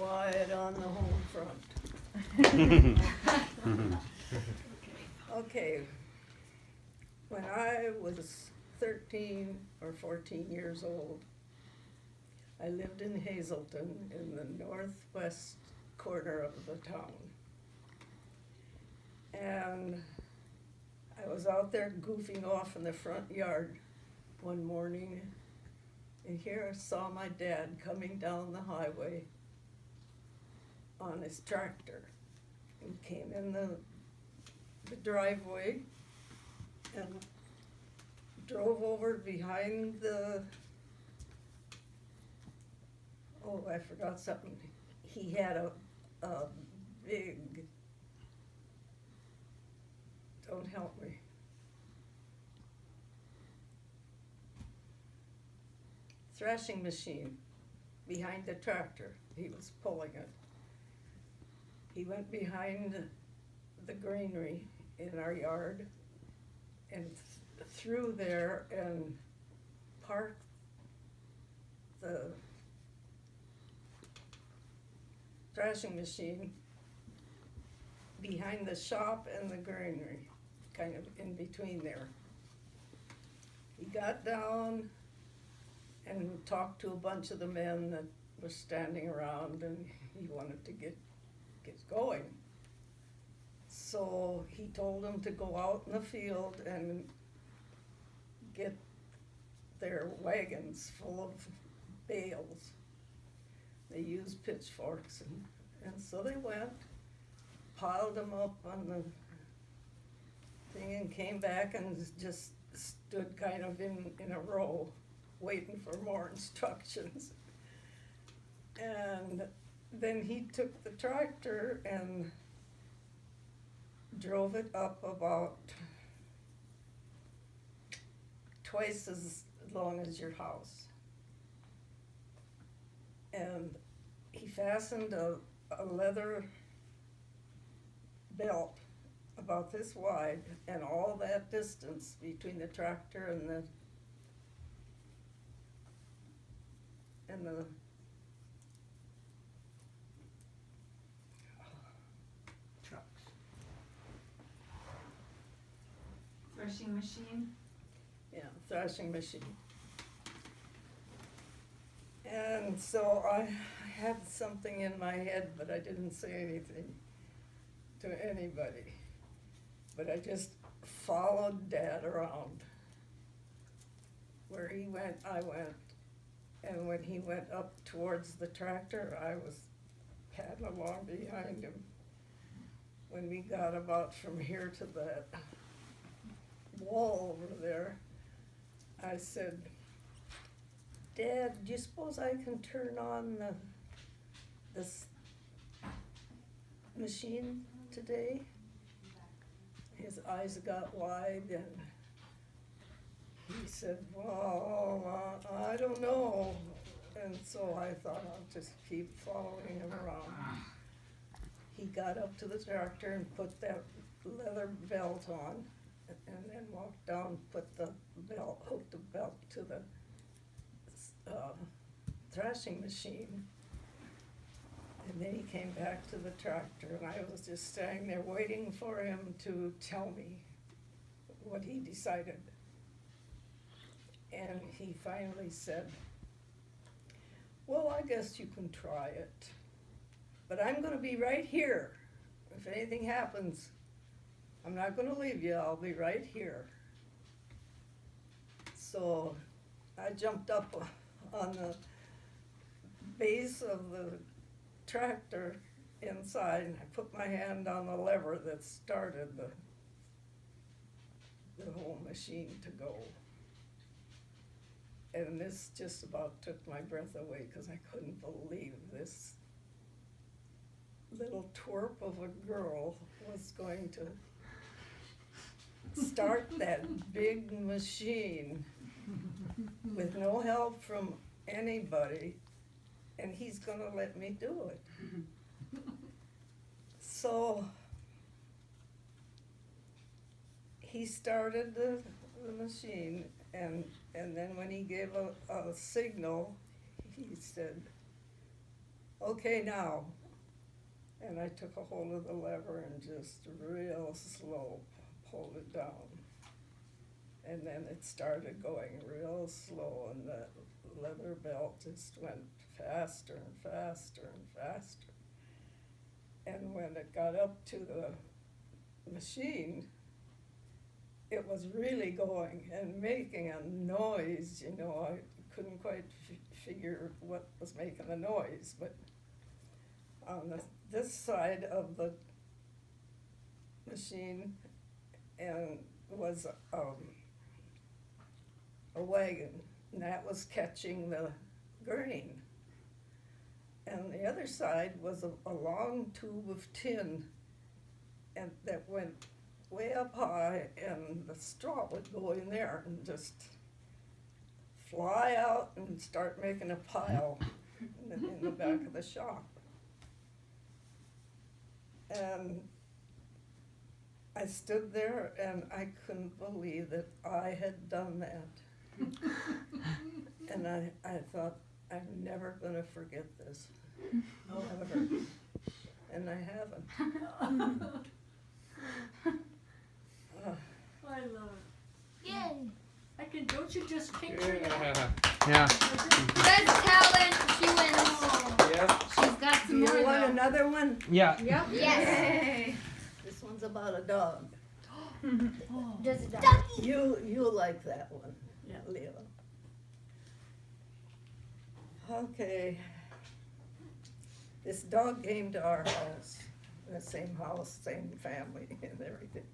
quiet on the home front. Okay, when I was 13 or 14 years old, I lived in Hazelton in the northwest corner of the town. And I was out there goofing off in the front yard one morning, and here I saw my dad coming down the highway on his tractor. He came in the driveway and drove over behind the, oh, I forgot something. He had a big, don't help me. Thrashing machine behind the tractor. He was pulling it. He went behind the granary in our yard and through there and parked the thrashing machine behind the shop and the granary, kind of in between there. He got down and talked to a bunch of the men that were standing around, and he wanted to get going. So he told them to go out in the field and get their wagons full of bales. They used pitchforks, and so they went, piled them up on the thing, and came back and just stood kind of in a row, waiting for more instructions. And then he took the tractor and drove it up about twice as long as your house. And he fastened a leather belt about this wide, and all that distance between the tractor and the Trucks. Threshing machine? yeah, thrashing machine. And so I had something in my head, but I didn't say anything to anybody. But I just followed Dad around. Where he went, I went. And when he went up towards the tractor, I was padding along behind him. When we got about from here to that wall over there, I said, Dad, do you suppose I can turn on this machine today? His eyes got wide and he said, well, I don't know. And so I thought I'll just keep following him around. He got up to the tractor and put that leather belt on, and then walked down, put the belt, hooked the belt to the thrashing machine. And then he came back to the tractor, and I was just standing there waiting for him to tell me what he decided. And he finally said, well, I guess you can try it, but I'm gonna be right here. If anything happens, I'm not gonna leave you, I'll be right here. So I jumped up on the base of the tractor inside, and I put my hand on the lever that started the whole machine to go. And this just about took my breath away, because I couldn't believe this little twerp of a girl was going to start that big machine with no help from anybody, and he's gonna let me do it. So he started the machine, and then when he gave a signal, he said, okay, now. And I took a hold of the lever and just real slow pulled it down. And then it started going real slow, and the leather belt just went faster and faster and faster. And when it got up to the machine, it was really going and making a noise, you know. I couldn't quite figure what was making the noise, but on this side of the machine and was a wagon, and that was catching the grain. And the other side was a long tube of tin, and that went way up high, and the straw would go in there and just fly out and start making a pile in the back of the shop. And I stood there and I couldn't believe that I had done that. And I thought, I'm never gonna forget this, never. And I haven't. I love it. Yay! I can, don't you just picture it? Yeah. Best talent, she wins. Yep. She's got Do some more you want though. another one? Yeah. Yep. Yes. This one's about a dog. Does it die? You'll like that one, Yeah. Leo. Okay. This dog came to our house, the same house, same family and everything.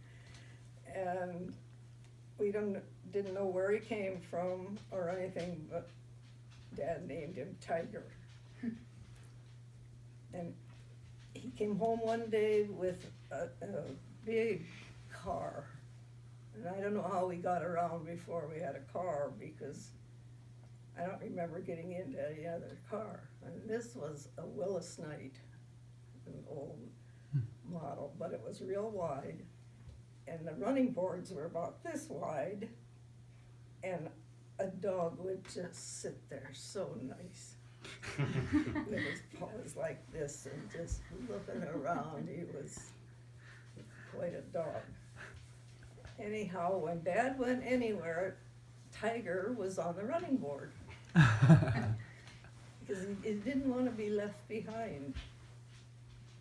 And we didn't know where he came from or anything, but Dad named him Tiger. And he came home one day with a big car. And I don't know how we got around before we had a car, because I don't remember getting into any other car. And this was a Willis Knight, an old model, but it was real wide. And the running boards were about this wide, and a dog would just sit there so nice. With his paws like this and just looking around. He was quite a dog. Anyhow, when Dad went anywhere, Tiger was on the running board, because he didn't want to be left behind.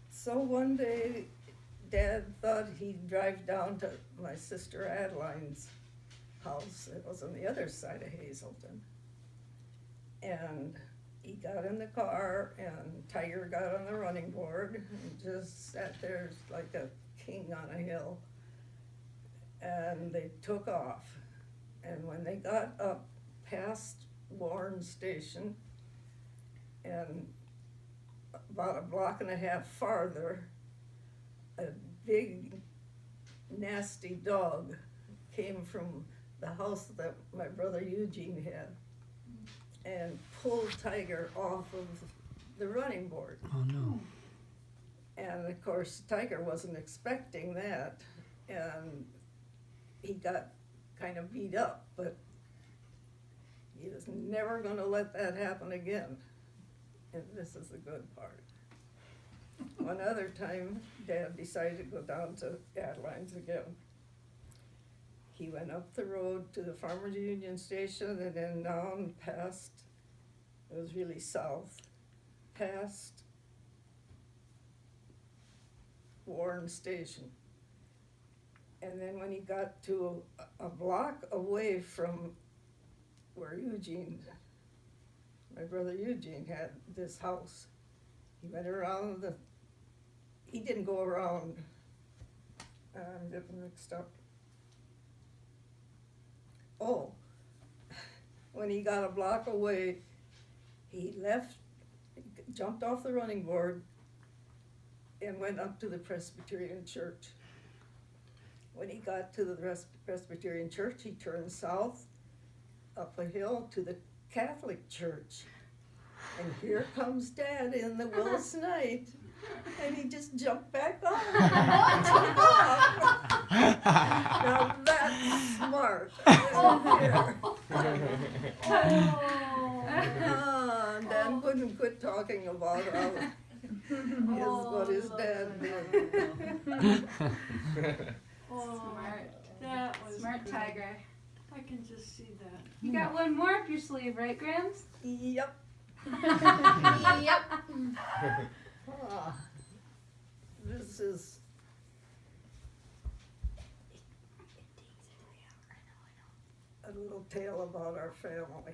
So one day, Dad thought he'd drive down to my sister Adeline's house. It was on the other side of Hazelton. And he got in the car, and Tiger got on the running board and just sat there like a king on a hill. And they took off. And when they got up past Warren Station, and about a block and a half farther, a big nasty dog came from the house that my brother Eugene had and pulled Tiger off of the running board. Oh no. And of course, Tiger wasn't expecting that, and he got kind of beat up, but he was never gonna let that happen again. And this is the good part. One other time, Dad decided to go down to Adeline's again. He went up the road to the Farmers Union Station and then down past, it was really south, past Warren Station. And then when he got to a block away from where Eugene, my brother Eugene had this house, he went around he didn't go around, I'm getting mixed up. Oh, when he got a block away, he left, jumped off the running board and went up to the Presbyterian church. When he got to the Presbyterian church, he turned south up a hill to the Catholic church. And here comes Dad in the Willis Knight, and he just jumped back on and took off. Now that's smart. And then couldn't quit talking about how what his dad did. Oh, Smart. that was Smart great. tiger. I can just see that. You got one more up your sleeve, right, Grams? Yep. Yep. Ah, this is a little tale about our family.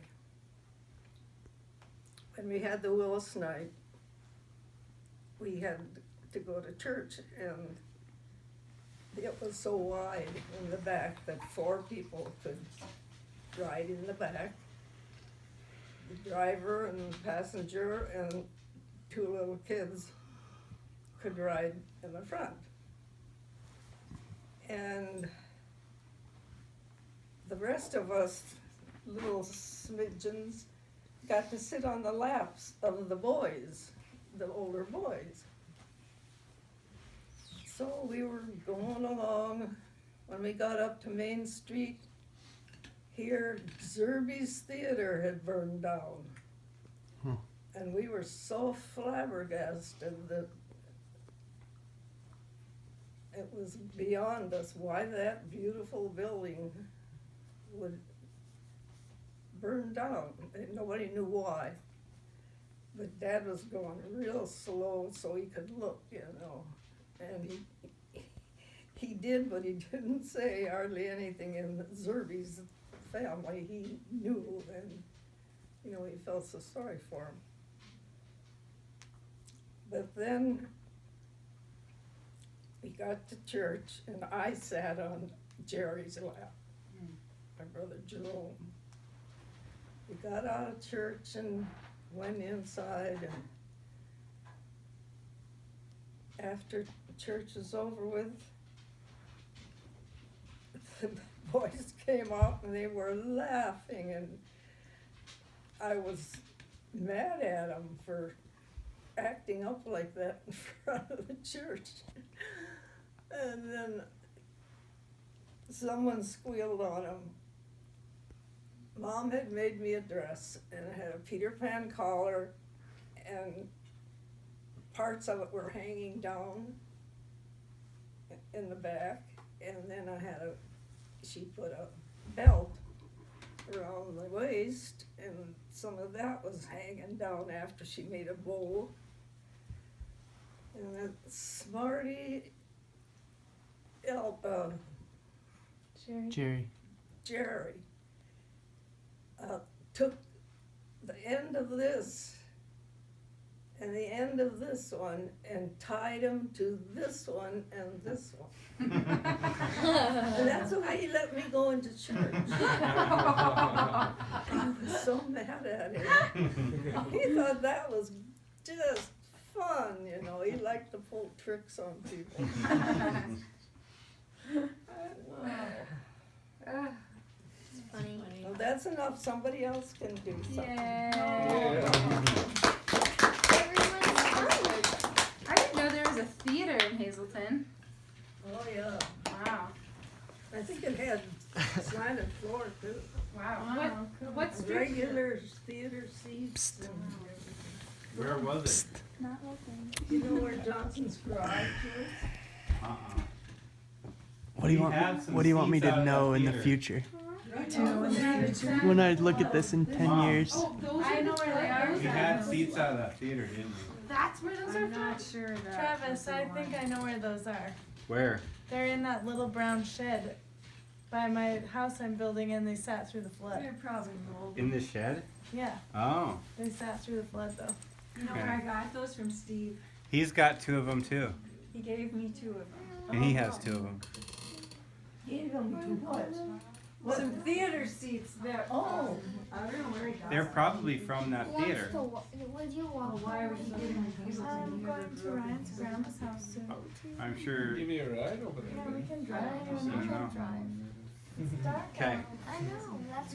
When we had the Willis night, we had to go to church, and it was so wide in the back that 4 people could ride in the back. The driver and passenger and 2 little kids could ride in the front. And the rest of us, little smidgens, got to sit on the laps of the boys, the older boys. So we were going along. When we got up to Main Street, here Zerby's Theater had burned down. And we were so flabbergasted that it was beyond us why that beautiful building would burn down. And nobody knew why. But Dad was going real slow so he could look, you know. And he did, but he didn't say hardly anything in Zerby's family. He knew, and, you know, he felt so sorry for him. But then we got to church, and I sat on Jerry's lap, my brother Jerome. We got out of church and went inside, and after church was over with, the boys came out and they were laughing, and I was mad at them for acting up like that in front of the church. And then someone squealed on him. Mom had made me a dress, and it had a Peter Pan collar, and parts of it were hanging down in the back, and then she put a belt around the waist, and some of that was hanging down after she made a bow. And then Smarty, Jerry, took the end of this and the end of this one and tied them to this one and this one. And that's why he let me go into church. I was so mad at him. He thought that was just fun, you know. He liked to pull tricks on people. Funny. Well, that's enough. Somebody else can do something. Yay. I didn't know there was a theater in Hazelton. Oh, yeah. Wow. I think it had slanted floor too. Wow. What's Regular theater seats. Where was it? Not looking. You know where Johnson's Garage is? What do you want? What do you want me to know in the future? When I look at this in 10 years. I know where they are. We had seats out of that theater, didn't we? That's where those are I'm from? not sure that. Travis, I think I know where those are. Where? They're in that little brown shed by my house I'm building, and they sat through the flood. They're probably old. In this shed? Yeah, Oh. they sat through the flood though. You know where I got those from Steve? He's got 2 of them too. He gave me 2 of them. And he has 2 of them. Gave them to what? Some theater seats that, Oh. I don't know where he got They're them. probably from that theater. What do you Oh, want? why would he give me these? I'm going to Ryan's grandma's house soon. I'm sure. Give me a ride over there. Yeah, we can I drive. don't know. know how to drive. It's dark Okay. out. I know, that's